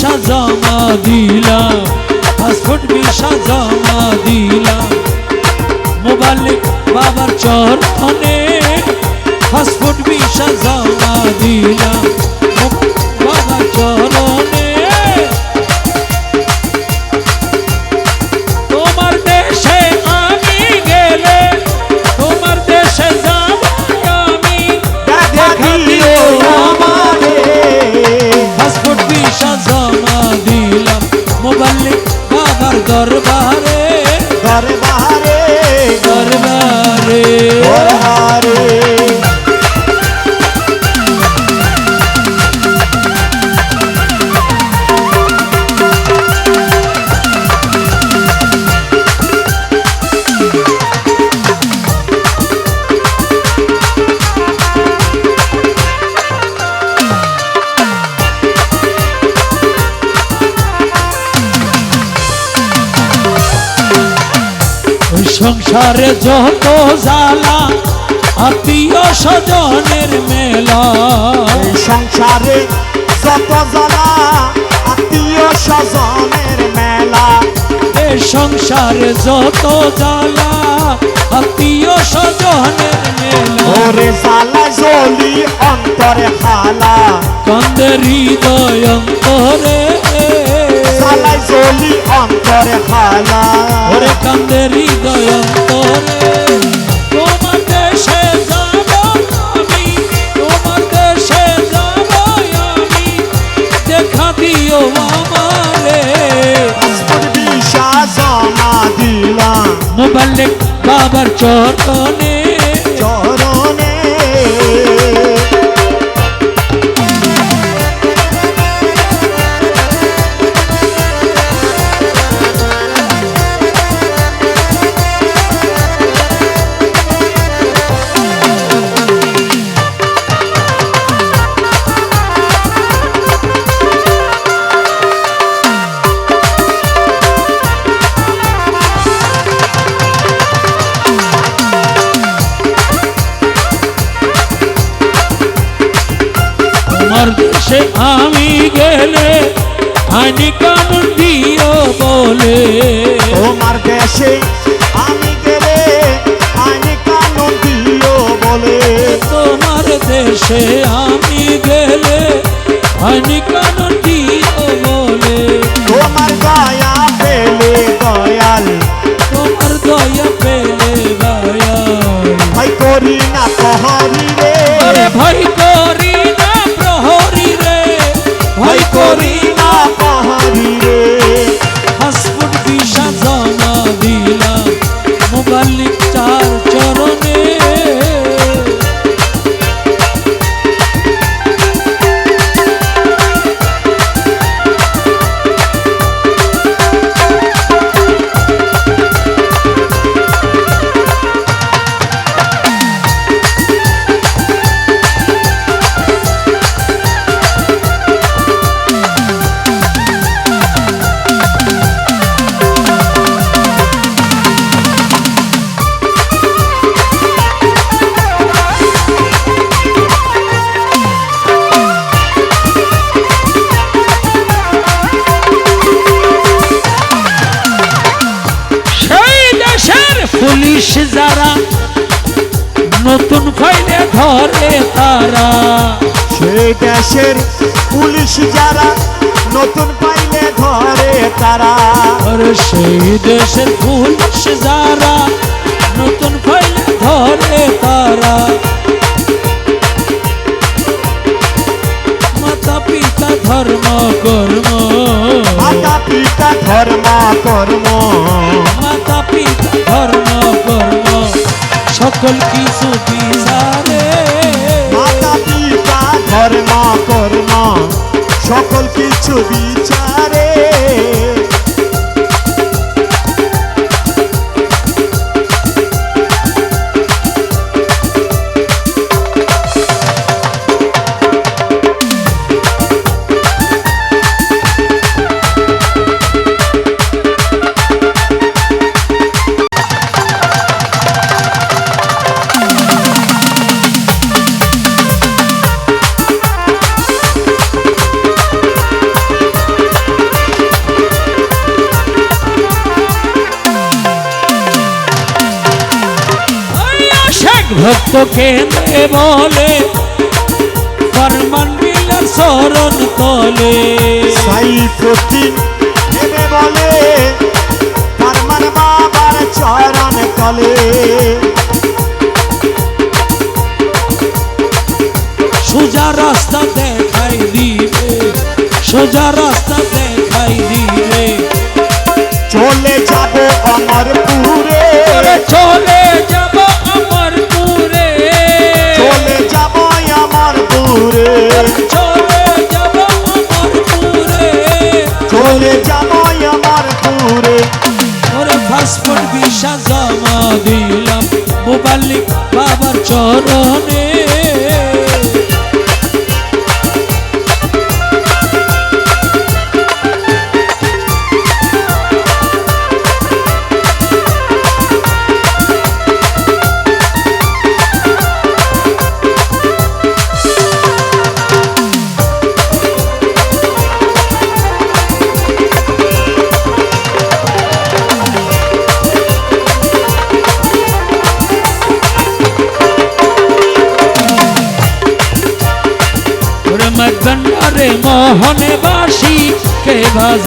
Visa জমা দিলাম, passport visa জমা দিলাম, মোবালিক বাবার চরণে পাসপোর্ট ভিসা জমা দিলাম বাবার চরণে। তোমার দেশে আমি গেলে, তোমার দেশে যাব আমি, দেখা দিও আমারে। পাসপোর্ট ভিসা জমা দিলাম মোবালিক বাবার দরবারে, দরবারে দরবারে দরবারে। সংসারে যত জ্বালা আত্মীয় স্বজনের মেলা, সংসারে যত জ্বালা আত্মীয় স্বজনের মেলা, এ সংসারে যত জ্বালা আত্মীয় স্বজনের মেলা। ওরে জ্বালা জ্বলি অন্তরে খালা, কান্দে হৃদয় অন্তরে, জ্বালা জ্বলি অন্তরে খালা, ওরে কান্দে হৃদয় অন্তরে। তোমার দেশে যাব আমি, তোমার দেশে যাব আমি, দেখা দিও আমারে। পাসপোর্ট ভিসা জমা দিলাম মোবালিক বাবার চরণে, চরণে। তোমার দেশে আমি গেলে আইনি কানুন দিও বলে, তোমার দেশে আমি গেলে আইন কানুন দিও বলে, তোমার দেশে আমি গেলে আইনি কানুন দিও বলে। তোমার দয়া পেলে দয়াল, তোমার দয়া পেলে দয়াল, ভাই করি না প্রহরী রে, আরে ভয় করি না প্রহরী রে, ভাই ভয় করি করি না প্রহরী রে। পাসপোর্ট ভিসা জমা দিলাম মোবালিক চার চরণে। পুলিশ যারা নতুন ফাইলে ধরে তারা, সেই দেশের পুলিশ যারা নতুন পাইলে ধরে তারা, আরে সেই দেশের পুলিশ যারা নতুন ফাইলে ধরে তারা। মাতা পিতা ধর্ম কর্ম, মাতা পিতা ধর্ম কর্ম, মাতা পিতা ধর্ম কর্ম সকল কিছু বিচারে। মাতা পিতা ধর্ম কর্ম সকল কিছু বিচারে। তোকে নে বলে ফরমান বিলার শরণ তলে সাইফুদ্দিন নেবে বলে ফরমান বাবার চরণ তলে সোজা রাস্তা দেখাই দিবে সোজা রাস্তা দেখাই দিবে চলে যাব অমরপুরে চলে যাব অমরপুরে চলে যাব অমরপুরে চলে যাব অমরপুরে চলে যাব অমরপুরে ওরে পাসপোর্ট ভিসা জমা দিলাম মোবালিক বাবার চরণে মগন রে মোহনে বাসি কে বাজ